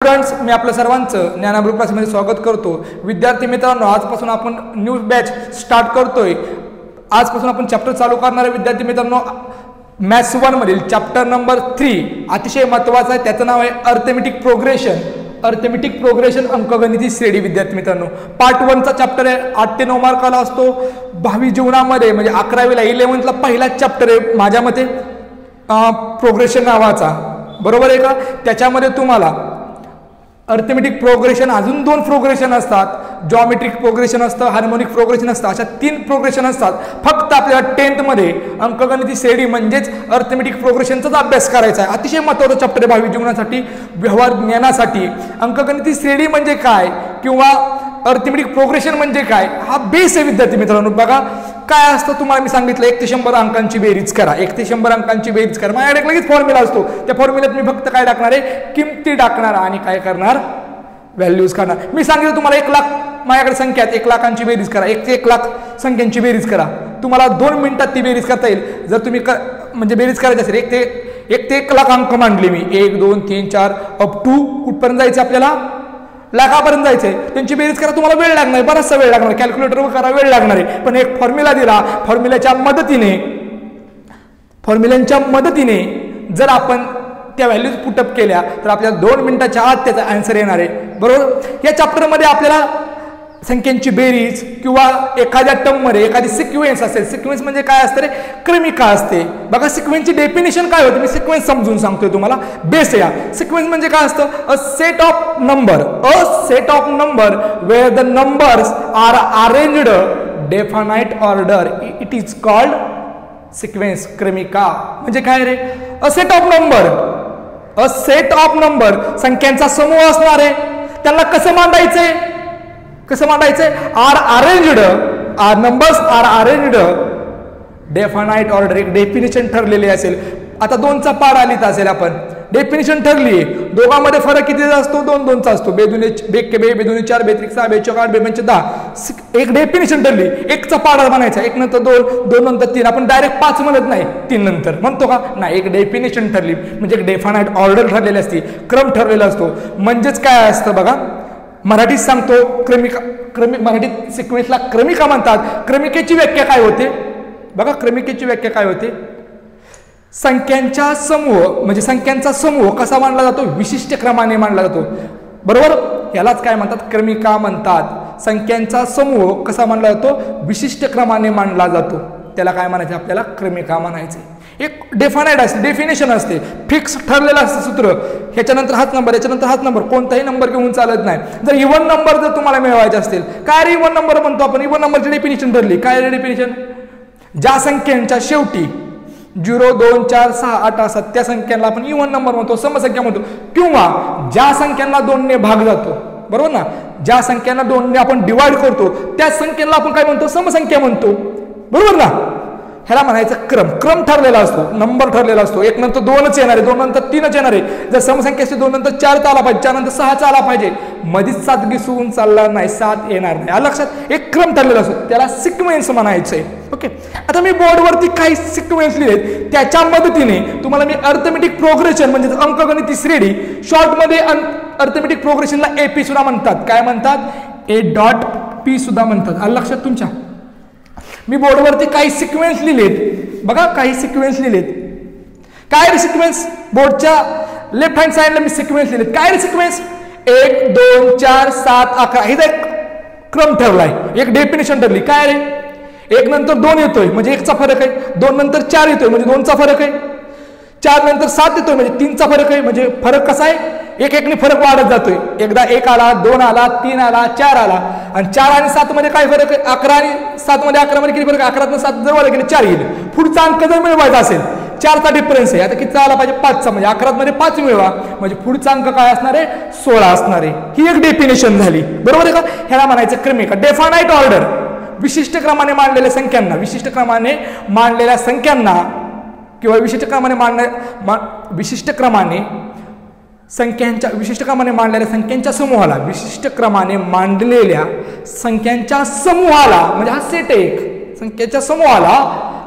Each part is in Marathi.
स्टुडंट्स, मी आपल्या सर्वांचं ज्ञानामृत क्लासमध्ये स्वागत करतो. विद्यार्थी मित्रांनो, आजपासून आपण न्यू बॅच स्टार्ट करतोय. आजपासून आपण चॅप्टर चालू करणार आहे. विद्यार्थी मित्रांनो, मॅथ्स 1 मधील चॅप्टर नंबर 3 अतिशय महत्त्वाचा आहे. त्याचं नाव आहे अर्थमेटिक प्रोग्रेशन. अर्थमेटिक प्रोग्रेशन, अंकगणिती श्रेणी. विद्यार्थी मित्रांनो, पार्ट 1चा चॅप्टर आहे. 8 ते 9 मार्काला असतो. भावी जीवनामध्ये म्हणजे 11वीला 11th पहिला चॅप्टर आहे माझ्या मते, प्रोग्रेशन नावाचा. बरोबर आहे का? त्याच्यामध्ये तुम्हाला अर्थमेटिक प्रोग्रेशन, अजून 2 प्रोग्रेशन असतात. जॉमेट्रिक प्रोग्रेशन असतं, हार्मोनिक प्रोग्रेशन असतं. अशा 3 प्रोग्रेशन असतात. फक्त आपल्याला 10th मध्ये अंकगणिती श्रेणी म्हणजेच अर्थमेटिक प्रोग्रेशनचाच अभ्यास करायचा आहे. अतिशय महत्त्वाचा चॅप्टर आहे भावी जीवनासाठी, व्यवहार ज्ञानासाठी. अंकगणिती श्रेणी म्हणजे काय किंवा अर्थमेटिक प्रोग्रेशन म्हणजे काय, हा बेस आहे. विद्यार्थी मित्रांनो, बघा काय असतं. तुम्हाला मी सांगितलं 1 ते 100 अंकांची बेरीज करा. 1 ते 100 अंकांची बेरीज करा. माझ्याकडे लगेच फॉर्म्युला असतो. त्या फॉर्म्युल्यात मी फक्त काय टाकणार आहे, किमती टाकणार आणि काय करणार, व्हॅल्यूज करणार. मी सांगितलं तुम्हाला 1 लाख, माझ्याकडे संख्या आहेत, 1 लाखांची बेरीज करा. 1 ते 1 लाख संख्यांची बेरीज करा. तुम्हाला 2 मिनिटात ती बेरीज करता येईल. जर तुम्ही म्हणजे बेरीज करायची असेल, 1 ते 1 लाख अंक मांडले मी, 1 2 3 4 अप टू कुठपर्यंत जायचं, आपल्याला लाखापर्यंत जायचंय. त्यांची बेरीज करा. तुम्हाला वेळ लागणार, बराचसा वेळ लागणार. कॅल्क्युलेटरवर करा, वेळ लागणार आहे. पण एक फॉर्म्युला दिला, फॉर्म्युल्याच्या मदतीने जर आपण त्या व्हॅल्यूज पुटअप केल्या तर आपल्याला 2 मिनिटाच्या आत त्याचा आन्सर येणार आहे. बरोबर? या चॅप्टरमध्ये आपल्याला संख्यांची बेरीज किंवा एखाद्या टर्ममध्ये एखादी सिक्वेन्स असेल. सिक्वेन्स म्हणजे काय असतं रे, क्रमिका असते. बघा सिक्वेन्सची डेफिनेशन काय होते, मी सिक्वेन्स समजून सांगतोय तुम्हाला, बेस या. सिक्वेन्स म्हणजे काय असतं, a set of number where the numbers are arranged definite order, it is called sequence. क्रमिका म्हणजे काय रे, अ सेट ऑफ नंबर संख्यांचा समूह असणार आहे. त्यांना कसं मांडायचंय, numbers are arranged definite order. एक डेफिनेशन ठरलेली असेल. आता 2चा पाड आलीत असेल, आपण डेफिनेशन ठरली आहे. दोघांमध्ये फरक कितीचा असतो, 2चा असतो. बे 2 बे 4 बे 3 6 बे 4 8 बे 5 10. एक डेफिनेशन ठरली. 1चा पाडा बनायचा, 1 नंतर 2 नंतर 3. आपण डायरेक्ट 5 म्हणत नाही, 3 नंतर म्हणतो का नाही. एक डेफिनेशन ठरली म्हणजे एक डेफिनाइट ऑर्डर ठरलेली असते, क्रम ठरलेला असतो. म्हणजेच काय असतं बघा, मराठीत सांगतो, मराठीत सिक्वेन्सला क्रमिका म्हणतात. क्रमिकेची व्याख्या काय होते बघा, क्रमिकेची व्याख्या काय होते, संख्यांचा समूह कसा मांडला जातो, विशिष्ट क्रमाने मांडला जातो. बरोबर? यालाच काय म्हणतात, क्रमिका म्हणतात. संख्यांचा समूह कसा मांडला जातो, विशिष्ट क्रमाने मांडला जातो. त्याला काय म्हणायचं, आपल्याला क्रमिका म्हणायचे. एक डेफिनाइट असते, डेफिनेशन असते, फिक्स ठरलेलं असतं सूत्र. ह्याच्यानंतर हाच नंबर, याच्यानंतर हाच नंबर, कोणताही नंबर घेऊन चालत नाही. जर इव्हन नंबर जर तुम्हाला मिळवायचे असतील, काय रे इव्हन नंबर म्हणतो आपण, इव्हन नंबरची डेफिनेशन ठरली. काय रे डेफिनेशन, ज्या संख्यांच्या शेवटी 0 2 4 6 8 असतात त्या संख्यांना आपण इव्हन नंबर म्हणतो, समसंख्या म्हणतो. किंवा ज्या संख्यांना 2 ने भाग जातो, बरोबर ना, ज्या संख्यांना 2 ने आपण डिवाइड करतो त्या संख्येला आपण काय म्हणतो, समसंख्या म्हणतो. बरोबर ना? ह्याला म्हणायचं क्रम ठरलेला असतो, नंबर ठरलेला असतो. 1 नंतर 2च येणार आहे, 2 नंतर 3च येणार आहे. जर समसंख्या असते 2 नंतर 4 आला पाहिजे, 4 नंतर 6 आला पाहिजे. मधीच 7 घिसून चालला नाही, 7 येणार नाही. या लक्षात, एक क्रम ठरलेला असतो, त्याला सिक्वेन्स म्हणायचंय. ओके, आता मी बोर्डवरती काही सिक्वेन्स लिहिलेत, त्याच्या मदतीने तुम्हाला मी अर्थमेटिक प्रोग्रेशन म्हणजे अंकगणिती श्रेणी, शॉर्टमध्ये अर्थमेटिक प्रोग्रेशनला AP सुद्धा म्हणतात. काय म्हणतात, A.P सुद्धा म्हणतात. आलं लक्षात तुमच्या? मी बोर्डवरती काही सिक्वेन्स लिहिलेत बघा, काही सिक्वेन्स लिहिलेत. काय रे सिक्वेन्स, बोर्डच्या लेफ्ट हँड साइडला मी सिक्वेन्स लिहिलेत. काय रे सिक्वेन्स, 1 2 4 7 11 हे एक क्रम ठरलाय, एक डेफिनेशन ठरली. काय रे, 1 नंतर 2 येतोय म्हणजे 1चा फरक आहे, 2 नंतर 4 येतोय म्हणजे 2चा फरक आहे, 4 नंतर 7 येतोय म्हणजे 3चा फरक आहे. म्हणजे फरक कसा आहे, 1 फरक वाढत जातोय. एकदा 1 आला, 2 आला, 3 आला, 4 आला. आणि 4 आणि 7 मध्ये काय फरक आहे, 11 आणि 7 मध्ये 11 मध्ये किती फरक, 11 7 जर वाढले गेले 4 येईल. पुढचा अंक जर मिळवायचा असेल, 4चा डिफरन्स आहे, आता कितीचा आला पाहिजे, 5चा. म्हणजे 11 मध्ये 5 मिळवा म्हणजे पुढचा अंक काय असणार आहे, 16 असणार आहे. ही एक डेफिनेशन झाली. बरोबर आहे का? ह्याला म्हणायचं क्रमिका. डेफिनाइट ऑर्डर, विशिष्ट क्रमाने मांडलेल्या संख्यांना किंवा विशिष्ट क्रमाने मांडलेल्या संख्यांच्या समूहाला, विशिष्ट क्रमाने मांडलेल्या संख्यांच्या समूहाला म्हणजे हा सेट आहे, संख्येच्या समूहाला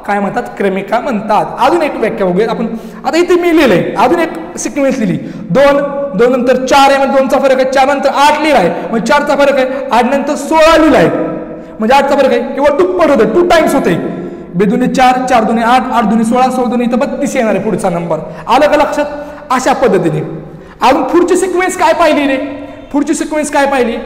काय म्हणतात, क्रमिका म्हणतात. अजून एक व्याख्या बघूया आपण. आता इथे मी लिहिलंय, अजून एक सिक्वेन्स लिहिली. 2 2 नंतर 4 आहे म्हणजे 2चा फरक आहे. 4 नंतर 8 लिहिलाय म्हणजे 4चा फरक आहे. 8 नंतर 16 लिहिलाय म्हणजे 8चा फरक आहे, किंवा दुप्पट होतं, 2 टाइम्स होते. 2 दुणे 4, 4 दुणे 8, 8 दुणे 16, 16 दुणे इथं 32 येणार आहे पुढचा नंबर. आलं का लक्षात? अशा पद्धतीने. अजून पुढची सिक्वेन्स काय पाहिली रे? पुढची सिक्वेन्स काय पाहिली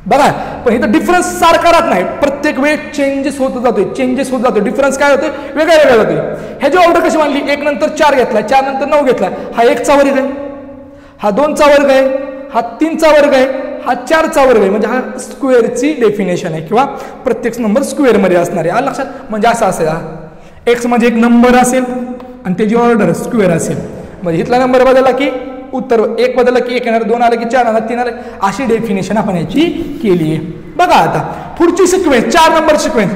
बघा. पण इथं डिफरन्स सारखा राहत नाही, प्रत्येक वेळ चेंजेस होत जातोय, चेंजेस होत जातोय. डिफरन्स काय होतोय, वेगळा वेगळा जातोय. ह्याची ऑर्डर कशी मानली? 1 नंतर 4 घेतला, 4 नंतर 9 घेतला. हा 1चा वर्ग आहे, हा 2चा वर्ग आहे, हा 3चा वर्ग आहे, हा 4चा वर्ग आहे. म्हणजे हा स्क्वेअरची डेफिनेशन आहे, किंवा प्रत्येक नंबर स्क्वेअरमध्ये असणार आहे. लक्षात? म्हणजे असं असेल, हा एक्स म्हणजे एक नंबर असेल आणि त्याची ऑर्डर स्क्वेअर असेल. म्हणजे इथला नंबर बदलला की उत्तर 1 बदलला की 1 येणार, 2 आला की 4 येणार, 3 आला. अशी डेफिनेशन आपण याची केली आहे. बघा आता पुढची सिक्वेन्स 4 नंबर सिक्वेन्स.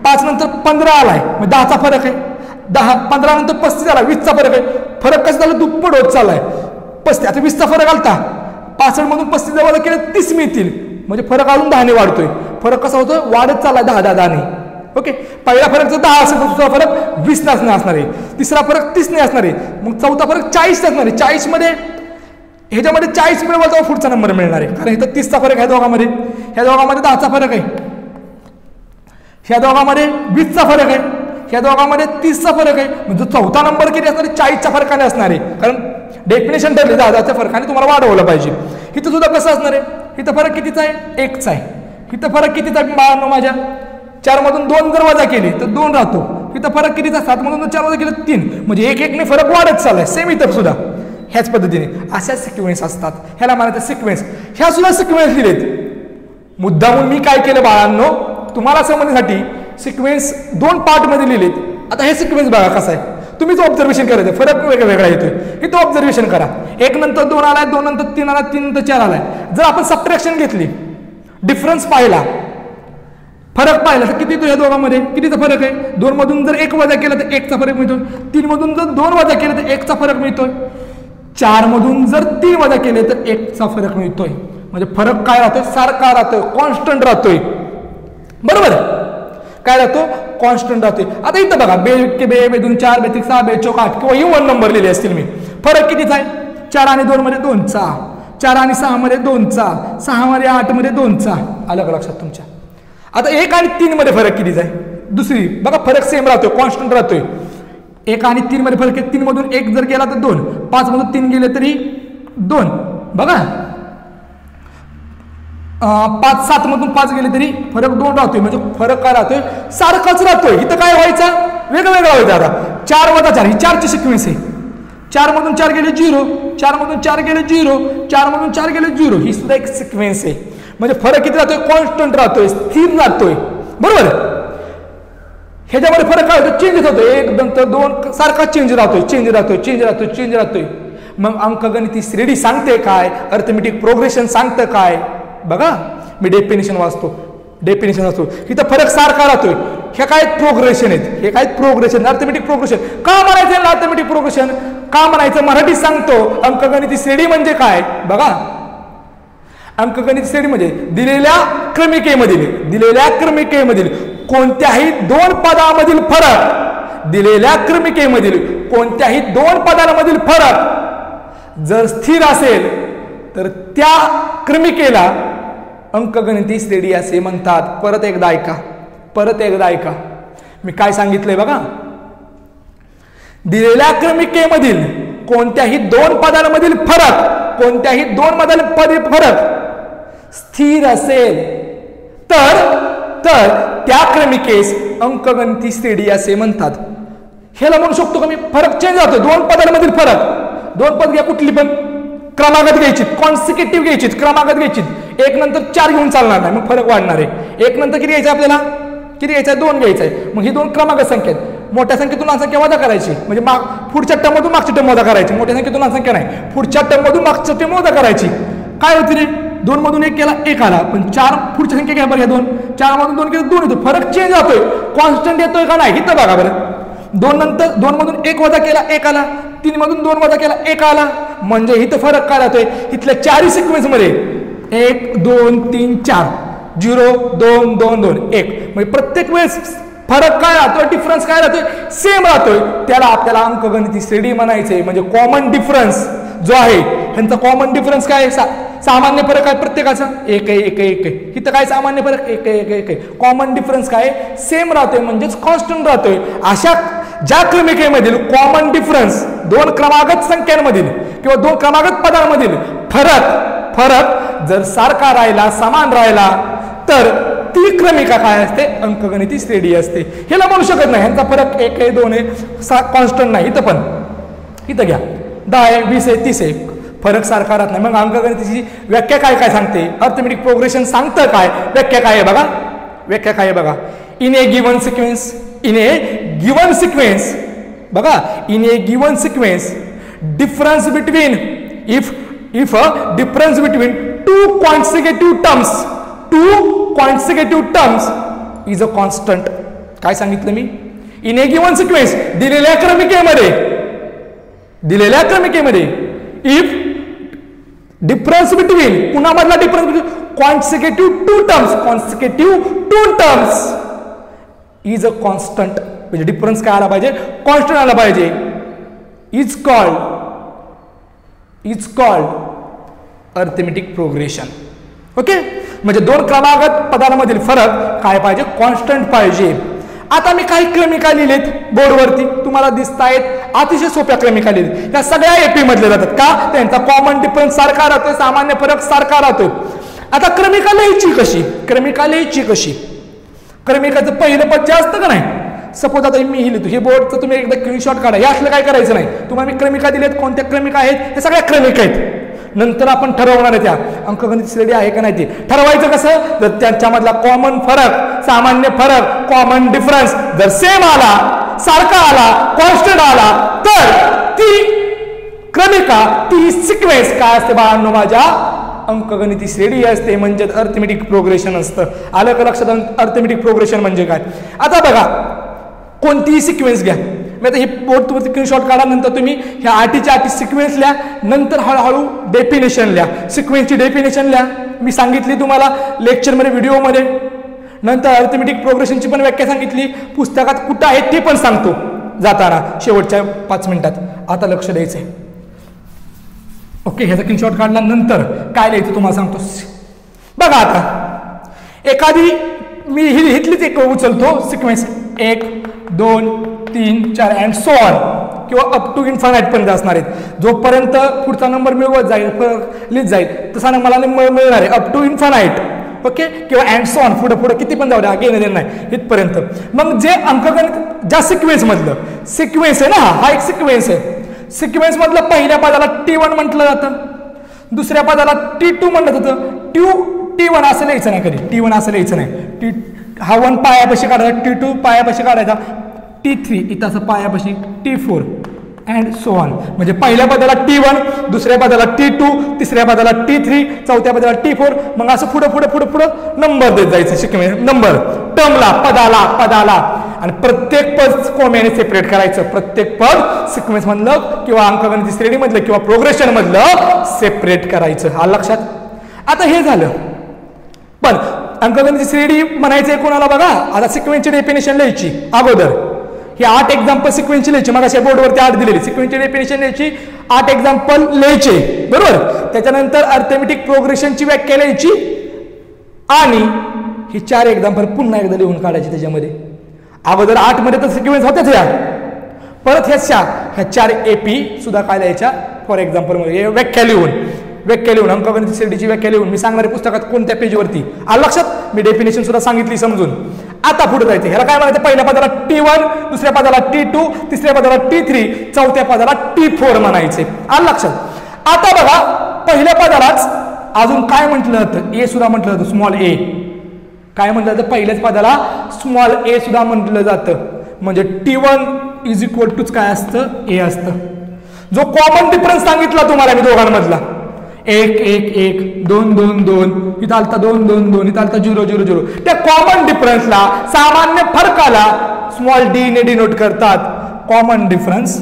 5 नंतर 15 आलाय म्हणजे 10चा फरक आहे. 15 नंतर 35 आला, 20चा फरक आहे. फरक कसं झाला? दुप्पट होत चाललाय. 35 आता 20चा फरक आलता, 65 मधून 35 जवळ केलं 30 मिळतील, म्हणजे फरक अजून 10 ने वाढतोय. फरक कसा होतो? वाढत चाललाय 10 ने. ओके, पहिला फरक जर 10 असेल तर दुसरा फरक 20 ने असणार आहे, तिसरा फरक 30 ने असणार आहे, मग चौथा फरक 40 असणार आहे. 40 मध्ये ह्याच्यामध्ये 40 मिळवला तेव्हा पुढचा नंबर मिळणार आहे, कारण इथं 30चा फरक ह्या दोघांमध्ये, ह्या दोघांमध्ये 10चा फरक आहे, ह्या दोघांमध्ये 20चा फरक आहे, ह्या दोघांमध्ये 30चा फरक आहे. म्हणजे चौथा नंबर किती असणार आहे? 40च्या फरकाने असणार आहे, कारण डेफिनेशन ठरली 10च्या फरकाने तुम्हाला वाढवलं पाहिजे. इथं सुद्धा कसं असणार आहे? इथं फरक कितीचा आहे? 1चा आहे. इथं फरक कितीचा आहे माझ्या? 4 मधून 2 जर वजा केले तर 2 राहतो. इथं फरक कितीचा? 7 मधून 4 वजा केले 3, म्हणजे 1 ने फरक वाढत चाललाय. सेम इथं सुद्धा ह्याच पद्धतीने अशा सिक्वेन्स असतात, ह्याला म्हणायचं सिक्वेन्स. ह्या सुद्धा सिक्वेन्स दिलेत. मुद्दामून मी काय केलं बाळांनो, तुम्हाला समजण्यासाठी सिक्वेन्स 2 पार्टमध्ये लिहिलेत. आता हे सिक्वेन्स बघा कसं आहे, तुम्हीच ऑब्झर्वेशन करायचं, फरक वेगळा येतोय. इथं ऑब्झर्वेशन करा. 1 नंतर 2 आलाय, 2 नंतर 3 आला, 3 नंतर 4 आलाय. जर आपण सबट्रॅक्शन घेतली, डिफरन्स पाहिला, फरक पाहिला तर किती येतो या दोघांमध्ये? कितीचा फरक आहे? 2 मधून जर 1 वजा केलं तर 1चा फरक मिळतोय. 3 मधून जर 2 वजा केलं तर 1चा फरक मिळतोय. 4 मधून जर 3 वजा केले तर 1चा फरक मिळतोय. म्हणजे फरक काय राहतोय? सारखा राहतोय, कॉन्स्टंट राहतोय. बरोबर? काय राहतो? कॉन्स्टंट राहतोय. आता इथं बघा, बे 2 4 बे 3 6 बे 4 8 किंवा इवन नंबर लिहिले असतील मी. फरक कितीचा आहे? 4 आणि 2 मध्ये 2चा, 4 आणि 6 मध्ये 2चा, 6 मध्ये 8 मध्ये 2चा. आलं का लक्षात तुमच्या? आता 1 आणि 3 मध्ये फरक कितीचा आहे? दुसरी बघा, फरक सेम राहतोय, कॉन्स्टंट राहतोय. 1 आणि 3 मध्ये फरक आहे. 3 मधून 1 जर गेला तर 2, 5 मधून 3 गेले तरी 2. बघा, 5 7 मधून 5 गेले तरी फरक 2 राहतोय. म्हणजे फरक काय राहतोय? सारखाच राहतोय. इथं काय व्हायचा? वेगवेगळा व्हायचा. आता 4 वजा 4 ही 4ची सिक्वेन्स आहे. 4 मधून 4 गेले 0, 4 मधून 4 गेले 0, 4 मधून 4 गेले 0. ही सुद्धा एक सिक्वेन्स आहे. म्हणजे फरक किती राहतोय? कॉन्स्टंट राहतोय, स्थिर राहतोय. बरोबर? ह्याच्यामध्ये फरक काय होतो? चेंज होतो. 1 नंतर 2 सारखा चेंज राहतोय, चेंज राहतोय, चेंज राहतोय, चेंज राहतोय. मग अंकगणिती श्रेणी सांगते काय? अर्थमेटिक प्रोग्रेशन सांगतं काय? बघा, मी डेफिनेशन वाचतो, डेफिनेशन वाचतो. इथं फरक सारखा राहतोय. हे काय प्रोग्रेशन आहेत? हे काय प्रोग्रेशन? Arithmetic progression. का म्हणायचं अर्थमेटिक प्रोग्रेशन? का म्हणायचं? मराठीत सांगतो. अंकगणिती श्रेणी म्हणजे काय? बघा, अंकगणित श्रेणी म्हणजे दिलेल्या क्रमिकेमधील कोणत्याही 2 पदामधील फरक, दिलेल्या क्रमिकेमधील कोणत्याही 2 पदांमधील फरक जर स्थिर असेल तर त्या क्रमिकेला अंकगणिती श्रेणी असे म्हणतात. परत एकदा ऐका, मी काय सांगितलंय बघा. दिलेल्या क्रमिकेमधील कोणत्याही 2 पदांमधील फरक, कोणत्याही 2 मधील फरक स्थिर असेल तर त्या क्रमिकेस अंकगणिती श्रेणी असे म्हणतात. ह्याला म्हणू शकतो का मी? फरक चेंज होतो. 2 पदांमधील फरक, 2 पद घ्या, कुठली पण क्रमागत घ्यायची, कॉन्सिक्युटिव्ह घ्यायची, क्रमागत घ्यायची. 1 नंतर 4 घेऊन चालणार नाही, मग फरक वाढणार आहे. 1 नंतर किती घ्यायचं आपल्याला? किती घ्यायचं? 2 घ्यायचं आहे. मग ही 2 क्रमागत संख्या आहेत. मोठ्या संख्येतून लहान संख्या वजा करायची, म्हणजे पुढच्या टर्ममधून मागची टर्म वजा करायची. मोठ्या संख्येतून लहान संख्या नाही, पुढच्या टर्ममधून मागची टर्म वजा करायची. काय होती रे? 2 मधून 1 केला 1 आला, पण 4 पुढच्या संख्या घ्या बरं. 2 4 मधून 2 केलं 2 येतो. फरक चेंज होतोय, कॉन्स्टंट येतोय का नाही? इथं बघा बरं. 2 नंतर 2 मधून 1 वजा केला 1 आला, 3 मधून 2 वजा केला 1 आला. म्हणजे इथं फरक काय राहतोय? इथल्या 4 सिक्वेन्स मध्ये 1 2 3 4 0 2 2 2 1, म्हणजे प्रत्येक वेळेस फरक काय राहतोय, डिफरन्स काय राहतोय, सेम राहतोय, त्याला आपल्याला अंकगणिती श्रेणी म्हणायचंय. म्हणजे कॉमन डिफरन्स जो आहे ह्यांचा कॉमन डिफरन्स काय आहे, सामान्य फरक आहे प्रत्येकाचा एक आहे एक आहे एक आहे. इथं काय सामान्य फरक एक आहे एक आहे एक आहे. कॉमन डिफरन्स काय सेम राहतोय म्हणजेच कॉन्स्टंट राहतोय. अशा ज्या क्रमिकेमधील कॉमन डिफरन्स दोन क्रमागत संख्यांमधील किंवा दोन क्रमागत पदांमधील फरक जर सारखा राहिला, समान राहिला, तर ती क्रमिका काय असते, अंकगणिती श्रेणी असते. ह्याला म्हणू शकत नाही ह्यांचा फरक एक आहे दोन आहे कॉन्स्टंट नाही. इथं पण इथं घ्या 10 आहे 20 आहे 30 आहे, फरक सारखा राहत नाही. मग अंकगणितीची व्याख्या काय काय सांगते, अर्थमेटिक प्रोग्रेशन सांगतं काय, व्याख्या काय आहे बघा, व्याख्या काय आहे बघा. In a given sequence, in a given sequence बघा, in a given sequence difference between if a difference between two consecutive terms is a constant. काय सांगितलं मी, इन ए गिवन सिक्वेन्स दिलेल्या क्रमिकेमध्ये इफ डिफरन्स बिटवीन पुन्हा difference between consecutive two terms is a constant. म्हणजे डिफरन्स काय आला पाहिजे, कॉन्स्टंट आला पाहिजे. Is called arithmetic progression. Okay, म्हणजे दोन क्रमागत पदांमधील फरक काय पाहिजे, कॉन्स्टंट पाहिजे. आता मी काही क्रमिका लिहिलेत बोर्डवरती, तुम्हाला दिसत आहेत, अतिशय सोप्या क्रमिका लिहिलेत. या सगळ्या एपी मधल्या जातात का, त्यांचा कॉमन डिफरन्स सारखा राहतोय, सामान्य फरक सारखा राहतोय. आता क्रमिका लिहायची कशी, क्रमिकाचं पहिलं पद जे असतं का नाही, सपोज आता मी लिहितो हे बोर्डचं तुम्ही एकदा स्क्रीनशॉट काढा. हे असलं काय करायचं नाही, तुम्हाला मी क्रमिका दिलेत, कोणत्या क्रमिका आहेत, हे सगळ्या क्रमिका आहेत. नंतर आपण ठरवणार आहे त्या अंकगणित श्रेणी आहे का नाही ते ठरवायचं कसं, जर त्यांच्यामधला कॉमन फरक, सामान्य फरक, कॉमन डिफरन्स जर सेम आला, सारखा आला, कॉन्स्टंट आला, तर ती क्रमिका, ती सिक्वेन्स काय असते बाळांनो, माझ्या अंकगणिती श्रेणी असते. म्हणजे अर्थमेटिक प्रोग्रेशन असतं. आलं का लक्षात, अर्थमेटिक प्रोग्रेशन म्हणजे काय. आता बघा कोणतीही सिक्वेन्स घ्या, मी आता हे बोर्डवरती स्क्रीनशॉट काढा, नंतर तुम्ही ह्या आठीच्या आठी सिक्वेन्स लिहा, नंतर हळूहळू डेफिनेशन लिहा, सिक्वेन्सची डेफिनेशन लिहा. मी सांगितली तुम्हाला लेक्चरमध्ये, व्हिडिओमध्ये. नंतर अर्थमेटिक प्रोग्रेशनची पण व्याख्या सांगितली, पुस्तकात कुठं आहे ते पण सांगतो जाताना शेवटच्या 5 मिनिटात. आता लक्ष द्यायचं आहे. ओके, ह्याचा स्क्रीनशॉट काढला, नंतर काय लिहायचं तुम्हाला सांगतो. बघा आता एखादी मी हितलीच एक उचलतो सिक्वेन्स 1 2 3 4 अँड सो ऑन, किंवा अप टू इन्फानाइट पर्यंत असणार आहेत. जोपर्यंत पुढचा नंबर मिळवत जाईल, लिहित जाईल, तसा मला मिळणार आहे अप टू इन्फानाइट. ओके, किंवा अँड सो ऑन, पुढे किती पण जाऊ द्या, घेणं नाही इथपर्यंत. मग जे अंकगणित ज्या सिक्वेन्स मधलं सिक्वेन्स आहे ना, हा एक सिक्वेन्स आहे. सिक्वेन्स मधलं पहिल्या पदाला T1 म्हटलं जातं, दुसऱ्या पदाला T2 म्हटलं जातं. T1 असं लिहायचं नाही कधी, T1 असं लिहायचं नाही. हा 1 पायापाशी काढायचा, T2 पायापाशी काढायचा, T3 इथं असं पायापाशी, T4 अँड सो ऑन. म्हणजे पहिल्या पदाला T1, दुसऱ्या पदाला T2, तिसऱ्या पदाला T3, चौथ्या पदाला T4. मग असं पुढे नंबर देत जायचं सिक्वेन्स, नंबर टर्मला, पदाला. आणि प्रत्येक पद कोम्याने सेपरेट करायचं, प्रत्येक पद सिक्वेन्स मधलं किंवा अंकगणित श्रेणी मधलं किंवा प्रोग्रेशन मधलं सेपरेट करायचं. हा लक्षात. आता हे झालं, पण अंकगणित श्रेणी म्हणायचं कोणाला बघा. आता सिक्वेन्सची डेफिनेशन लिहायची अगोदर, ही 8 एक्झाम्पल सिक्वेन्सची लिहायची. मग अशा बोर्डवरती 8 दिलेली, सिक्वेन्सची डेफिनेशन लिहायची, 8 एक्झाम्पल लिहायचे, बरोबर. त्याच्यानंतर अर्थमेटिक प्रोग्रेशनची व्याख्या लिहायची, आणि ही 4 एक्झाम्पल पुन्हा एकदा लिहून काढायची. त्याच्यामध्ये अगोदर 8 मध्ये तर सिक्वेन्स होत्याच या, परत ह्या 4 एपी सुद्धा काय लिहायच्या, फॉर एक्झाम्पल मध्ये व्याख्या लिहून अंकगणित श्रेणीची व्याख्या लिहून मी सांगणार आहे पुस्तकात कोणत्या पेजवरती. आलं लक्षात. मी डेफिनेशन सुद्धा सांगितली समजून. आता पुढे जायचं, ह्याला काय म्हणायचं, पहिल्या पदाला T1, दुसऱ्या पदाला T2, तिसऱ्या पदाला T3, चौथ्या पदाला T4 म्हणायचे. आलं लक्षात. आता बघा पहिल्या पदालाच अजून काय म्हटलं जातं, ए सुद्धा म्हटलं जातं, स्मॉल ए. काय म्हटलं जातं, पहिल्याच पदाला स्मॉल ए सुद्धा म्हटलं जातं. म्हणजे T1 इज इक्वल टूच काय असतं, ए असतं. जो कॉमन डिफरन्स सांगितला तुम्हाला मी दोघांमधला, 1 1 1 2 2 2, इथं आलता 2 2 2, इथं आलता 0 0 0. त्या कॉमन डिफरन्सला, सामान्य फरकाला स्मॉल डी ने डिनोट करतात. कॉमन डिफरन्स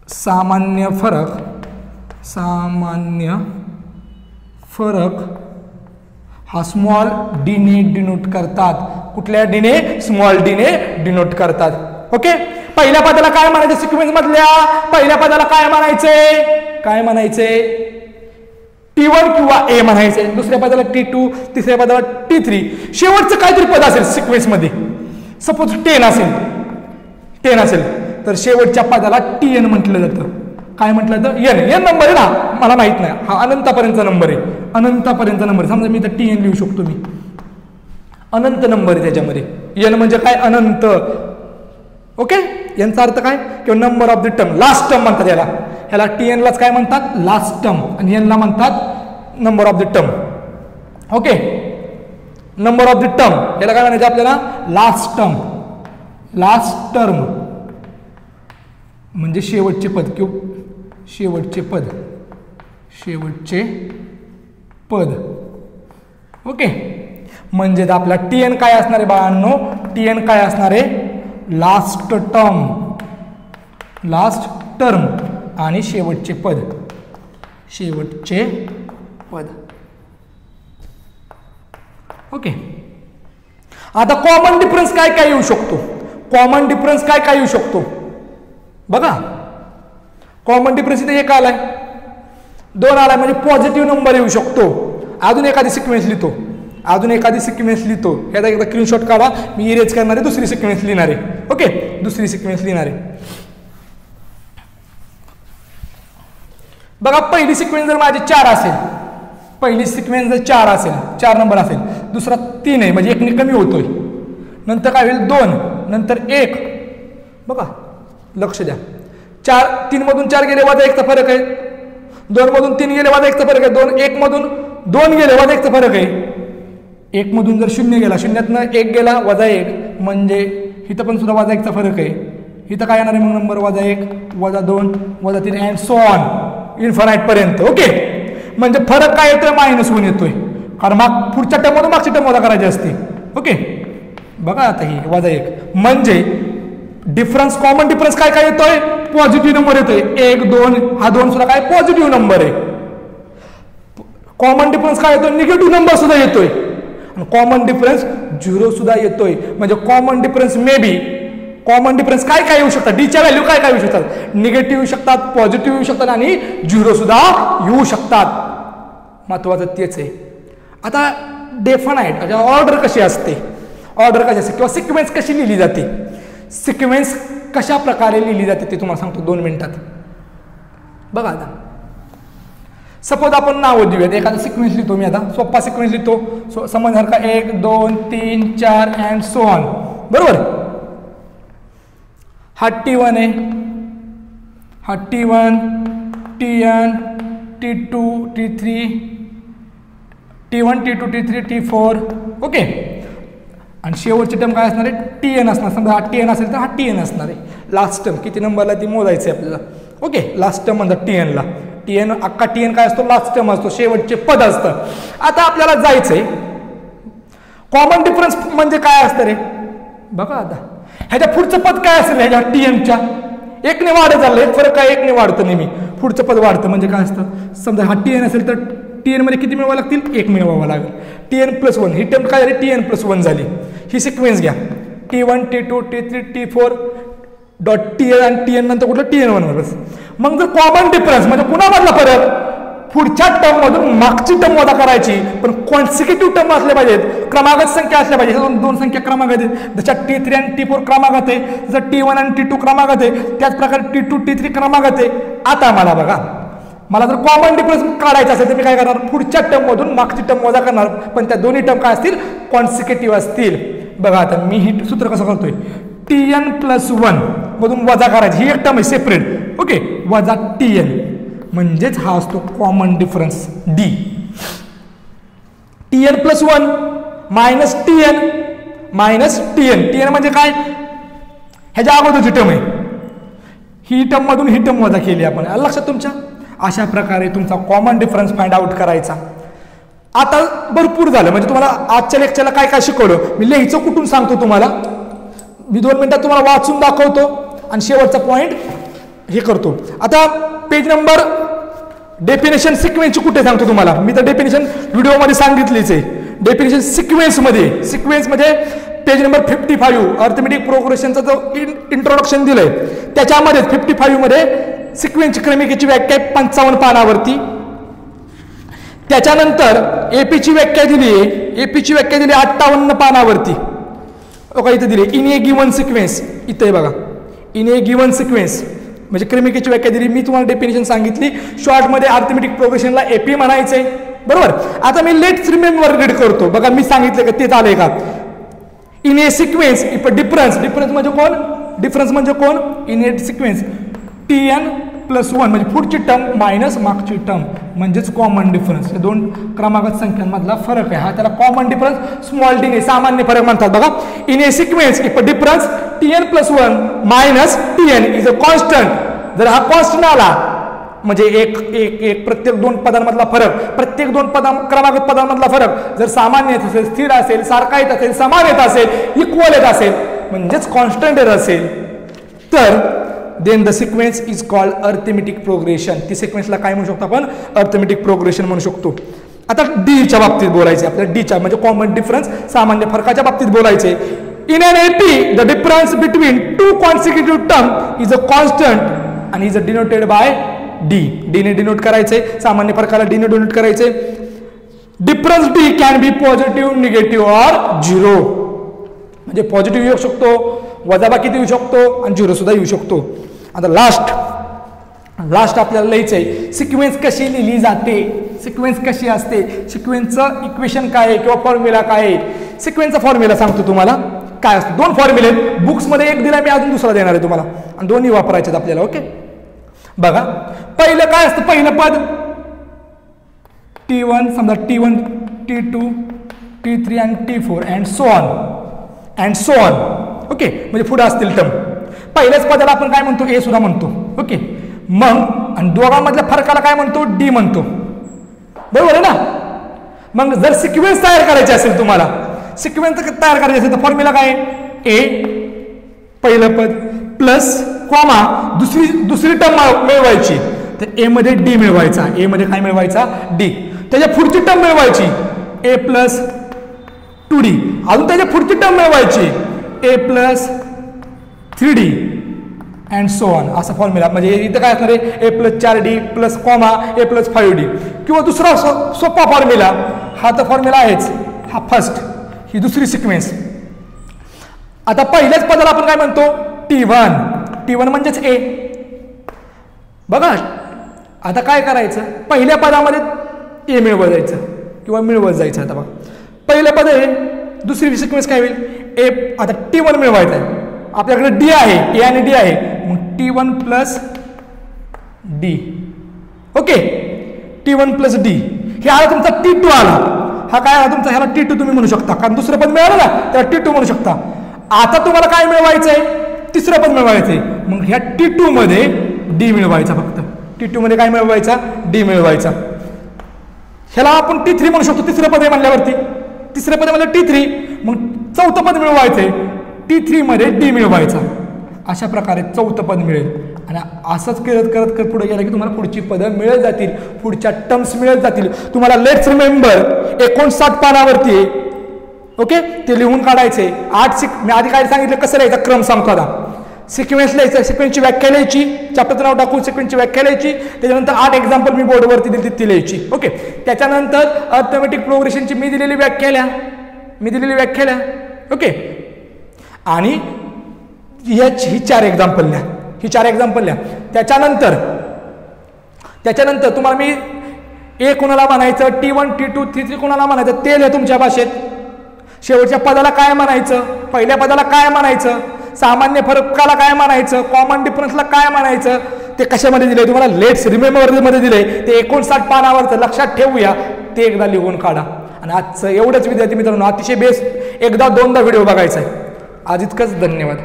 सामान्य फरक फरक हा स्मॉल डीने डिनोट करतात. कुठल्या डीने? स्मॉल डीने डिनोट करतात. ओके. पहिल्या पदाला काय म्हणायचं? सिक्वेन्स मधल्या पहिल्या पदाला काय म्हणायचंय? काय म्हणायचंय? T1 किंवा A म्हणायचंय. दुसऱ्या पदाला T2, तिसऱ्या पदाला T3. शेवटचं काहीतरी पद असेल सिक्वेन्स मध्ये. सपोज 10 असेल तर शेवटच्या पदाला TN म्हटलं जातं. काय म्हटलं जातं? एन नंबर आहे ना, मला माहित नाही, हा अनंतापर्यंतचा नंबर आहे. अनंतापर्यंतचा नंबर समजा मी तर TN लिहू शकतो. मी अनंत नंबर आहे त्याच्यामध्ये. एन म्हणजे काय? अनंत. ओके. यांचा अर्थ काय? किंवा number of the term, last term म्हणतात याला. ह्याला TN लाच काय म्हणतात? Last term. आणि एनला म्हणतात number of the term. Okay. Number of the term याला काय म्हणायचं आपल्याला? Last term. लास्ट टर्म म्हणजे शेवटचे पद किंवा शेवटचे पद. ओके. म्हणजे आपला TN काय असणार आहे बाळांनो? TN काय असणार आहे? लास्ट टर्म आणि शेवटचे पद. ओके. आता कॉमन डिफरन्स काय काय येऊ शकतो? बघा, कॉमन डिफरन्स इथे 1 आलाय, 2 आलाय, म्हणजे पॉझिटिव्ह नंबर येऊ शकतो. अजून एखादी सिक्वेन्स लिहितो. ह्याचा एकदा स्क्रीनशॉट काढा. मी इरेज करणार आहे, दुसरी सिक्वेन्स लिहिणार आहे. ओके. दुसरी सिक्वेन्स लिहिणार आहे. बघा, पहिली सिक्वेन्स जर माझी 4 असेल, 4 नंबर असेल, दुसरा 3 आहे म्हणजे 1 कमी होतोय. नंतर काय होईल? 2, नंतर 1. बघा, लक्ष द्या. 3 मधून 4 गेले वजा 1चा फरक आहे. 2 मधून 3 गेले वजा 1चा फरक आहे. 1 मधून 2 गेले वजा 1चा फरक आहे. 1 मधून जर 0 गेला, 0तनं 1 गेला वजा 1, म्हणजे इथं पण सुद्धा वजा 1चा फरक आहे. इथं काय येणार आहे मग नंबर? वजा 1, वजा 2, वजा 3 अँड सो ऑन इन्फानाइट पर्यंत. ओके. म्हणजे फरक काय येतोय? -1 येतोय. कारण पुढच्या टर्म मधून मागची टर्म वजा करायची असते. ओके. बघा आता ही वजा 1 म्हणजे डिफरन्स, कॉमन डिफरन्स काय काय येतोय? पॉझिटिव्ह नंबर येतोय. 1, 2, हा 2 सुद्धा काय? पॉझिटिव्ह नंबर आहे. कॉमन डिफरन्स काय येतोय? निगेटिव्ह नंबर सुद्धा येतोय. आणि कॉमन डिफरन्स 0 सुद्धा येतोय. म्हणजे common difference may be, common difference काय काय येऊ शकतात? डीच्या व्हॅल्यू काय काय येऊ शकतात? निगेटिव्ह येऊ शकतात, पॉझिटिव्ह येऊ शकतात आणि 0 सुद्धा येऊ शकतात. महत्वाचं तेच आहे. आता डेफिनाइट ऑर्डर कशी असते किंवा सिक्वेन्स कशी लिहिली जाते? सिक्वेन्स कशा प्रकारे लिहिली जाते ते तुम्हाला सांगतो 2 मिनिटात. बघा, आता सपोज आपण नाव देऊयात. एखादा सिक्वेन्स लिहितो मी. आता सोपा सिक्वेन्स लिहितो समजण्यासारखा 1, 2, 3, 4 अँड सो ऑन. बरोबर. हा T1 आहे, हा T1, TN, T2, T3, T1, T2, T3, T4. Okay. आणि शेवटची टर्म काय असणार आहे? TN असणार. समजा हा TN असेल तर हा TN असणार आहे. लास्ट टर्म किती नंबरला ती मोजायची आपल्याला. ओके. लास्ट टर्म म्हणतात TNला. अख्खा TN काय असतो? लास्ट टर्म असतो, शेवटचे पद असतं. आता आपल्याला जायचंय कॉमन डिफरन्स म्हणजे काय असतं रे? बघा, आता ह्याच्या पुढचं पद काय असेल? ह्याच्या TNच्या 1 ने वाढत झालं. एक फरक काय? 1 ने वाढतं नेहमी. पुढचं पद वाढतं. म्हणजे काय असतं? समजा हा TN असेल तर TN मध्ये किती मिळवावं लागतील? 1 मिळवावं लागेल. TN+1 ही टर्म काय झाली? TN+1 झाली. ही सिक्वेन्स घ्या. T1, T2, T3, T4 dot TN आणि TN नंतर कुठलं? TN1. मग जर कॉमन डिफरन्स म्हणजे कुणामधला फरक? पुढच्या टर्म मधून मागची टर्म वजा करायची, पण कॉन्सिक्युटिव्ह टर्म असल्या पाहिजेत, क्रमागत संख्या असल्या पाहिजे. दोन संख्या क्रमागत आहेत. जशा T3 आणि T4 क्रमागत आहे, जसं T1 आणि T2 क्रमागत आहे, त्याच प्रकारे T2, T3 क्रमागत आहे. आता मला जर कॉमन डिफरन्स काढायचा असेल तर मी काय करणार? पुढच्या टर्म मधून मागची टर्म वजा करणार, पण त्या दोन्ही टर्म काय असतील? कॉन्सिक्युटिव्ह असतील. बघा, आता मी ही सूत्र कसं करतोय? TN+1 मधून वजा करायची. ही एक टर्म आहे सेपरेट. ओके. वजा TN म्हणजेच हा असतो common difference D. TN+1 minus TN TN म्हणजे काय? ह्याच्या अगोदरची टर्म आहे. ही टर्म मधून ही टर्म वजा केली आपण. लक्षात तुमच्या? अशा प्रकारे तुमचा कॉमन डिफरन्स फाइंड आउट करायचा. आता भरपूर झालं. म्हणजे तुम्हाला आजच्या लेक्चरला काय काय शिकवलं मी लिहायचं कुठून सांगतो तुम्हाला. मी 2 मिनिटात तुम्हाला वाचून दाखवतो आणि शेवटचा पॉइंट हे करतो. आता पेज नंबर डेफिनेशन सिक्वेन्सची कुठे सांगतो तुम्हाला मी, तर डेफिनेशन व्हिडिओमध्ये सांगितलीच आहे. डेफिनेशन सिक्वेन्समध्ये पेज नंबर 55 अर्थमेटिक प्रोग्रेशनचा जो इंट्रोडक्शन दिलंय त्याच्यामध्ये 55 मध्ये सिक्वेन्सची क्रमिकेची व्याख्या 55 पानावरती. त्याच्यानंतर एपीची व्याख्या दिली आहे, एपीची व्याख्या दिली 58 पानावरती. बघा इथे दिली इन ए गिवन सिक्वेन्स, इथे बघा इन ए गिवन सिक्वेन्स म्हणजे क्रमिकेची व्याख्या दिली. मी तुम्हाला डेफिनेशन सांगितली. शॉर्टमध्ये अर्थमेटिक प्रोग्रेशनला एपी म्हणायचंय, बरोबर. आता मी लेट्स रिमेंबर रीड करतो. बघा मी सांगितलं का तेच आलंय का. In A sequence if difference म्हणजे कोण इन ए सिक्वेन्स Tn+1 म्हणजे पुढची टर्म मायनस मागची टर्म म्हणजेच कॉमन डिफरन्स. या दोन क्रमागत संख्यांमधला फरक आहे हा, त्याला कॉमन डिफरन्स स्मॉल डी ने सामान्य फरक म्हणतात. बघा in A sequence if difference Tn+1 minus Tn is a constant. जर हा कॉन्स्टंट आला म्हणजे एक प्रत्येक दोन पदांमधला फरक, प्रत्येक दोन क्रमागत पदांमधला फरक जर सामान्य येत असेल, स्थिर असेल, सारखा येत असेल, समान येत असेल, इक्वल येत असेल म्हणजेच कॉन्स्टंट येत असेल तर then the sequence is called arithmetic progression. ती सिक्वेन्सला काय म्हणू शकतो आपण, अर्थमेटिक प्रोग्रेशन म्हणू शकतो. आता डीच्या बाबतीत बोलायचे आपल्याला, डीच्या म्हणजे कॉमन डिफरन्स सामान्य फरकाच्या बाबतीत बोलायचे. In an AP the difference between two consecutive term is a constant आणि is a denoted by D. D ने डिनोट करायचे, सामान्य फरकाला डी ने डिनोट करायचे. Difference D can be positive, negative or zero. म्हणजे पॉझिटिव्ह येऊ शकतो, वजाबाकी येऊ शकतो आणि झिरो सुद्धा येऊ शकतो. आता लास्ट आपल्याला लिहायचं आहे सिक्वेन्स कशी लिहिली जाते, सिक्वेन्स कशी असते, सिक्वेन्सचं इक्वेशन काय आहे किंवा फॉर्म्युला काय आहे. सिक्वेन्सचा फॉर्म्युला सांगतो तुम्हाला काय असतो. दोन फॉर्म्युले आहेत, बुक्समध्ये एक दिला मी अजून दुसरा देणार आहे तुम्हाला आणि दोन्ही वापरायचे आपल्याला. ओके बघा पहिलं काय असतं, पहिलं पद T1 समजा T1 T2 T3 आणि T4 and so on. Okay म्हणजे पुढे असतील टर्म. पहिल्याच पदाला आपण काय म्हणतो, ए सुद्धा म्हणतो. ओके मग आणि दोघांमधल्या फरकाला काय म्हणतो, डी म्हणतो, बरोबर आहे ना. मग जर सिक्वेन्स तयार करायचे असेल, तुम्हाला सिक्वेन्स तयार करायचे असेल तर फॉर्म्युला काय, ए पहिलं पद प्लस कॉमा दुसरी टर्म मिळवायची तर ए मध्ये डी मिळवायचा, ए मध्ये काय मिळवायचा, डी. त्याच्या पुढची टर्म मिळवायची ए प्लस 2d, अजून त्याच्या पुढची टर्म मिळवायची a plus 3d and so on. असा फॉर्म्युला म्हणजे इथं काय असणार आहे, a plus 4d plus comma a plus 5d. किंवा दुसरा सोपा फॉर्म्युला, हा तर फॉर्म्युला आहेच, हा फर्स्ट, ही दुसरी सिक्वेन्स. आता पहिल्याच पदाला आपण काय म्हणतो, T1 म्हणजेच ए. बघा आता काय करायचं, पहिल्या पदामध्ये ए मिळवत जायचं किंवा मिळवत जायचं. आता बघा पहिलं पद आहे, दुसरी सिक्वेन्स काय होईल, ए आता T1 मिळवायचं आहे, आपल्याकडे डी आहे, ए आणि डी आहे, मग T1 plus D. Okay T1 plus D. हे आला तुमचा T2 आला, हा काय आला तुमचा, ह्याला T2 तुम्ही म्हणू शकता कारण दुसरं पद मिळालं ना त्याला T2 म्हणू शकता. आता तुम्हाला काय मिळवायचं आहे, तिसरं पद मिळवायचं आहे, मग ह्या T2 मध्ये डी मिळवायचा. फक्त T2 मध्ये काय मिळवायचा, डी मिळवायचा. ह्याला आपण T3 म्हणू शकतो, तिसरं पद आहे म्हणल्यावरती, तिसरं पद म्हणजे T3, मग चौथं पद मिळवायचंय, T3 मध्ये डी मिळवायचा. अशा प्रकारे चौथं पद मिळेल आणि असंच करत पुढे गेलं की तुम्हाला पुढची पदं मिळत जातील, पुढच्या टर्म्स मिळत जातील. तुम्हाला लेट्स रिमेंबर 59 पानावरती आहे. ओके ते लिहून काढायचे. मी आधी काय सांगितलं कसं लिहायचा क्रम सांगतो. आता सिक्वेन्स लिहायचं, सिक्वेन्सची व्याख्या लिहायची, चॅप्टरचं नाव टाकून सिक्वेन्सची व्याख्या लिहायची, त्याच्यानंतर 8 एक्झाम्पल मी बोर्डवरती दिली ती लिहायची. ओके त्याच्यानंतर अर्थमेटिक प्रोग्रेशनची मी दिलेली व्याख्या लिहा. ओके आणि ही 4 एक्झाम्पल लिहा. त्याच्यानंतर तुम्हाला मी ए कोणाला म्हणायचं, T1 T2 T3 कोणाला म्हणायचं ते लिहा तुमच्या भाषेत. शेवटच्या पदाला काय म्हणायचं, पहिल्या पदाला काय म्हणायचं, सामान्य फरकाला काय म्हणायचं, कॉमन डिफरन्सला काय म्हणायचं, ते कशामध्ये दिले तुम्हाला, लेट्स रिमेंबर मध्ये दिले. ते 59 पानावरचं लक्षात ठेवूया, ते एकदा लिहून काढा. आणि आजचं एवढंच विद्यार्थी मित्रांनो, अतिशय बेस्ट, एकदा दोनदा व्हिडिओ बघायचा आहे. आज इतकंच, धन्यवाद.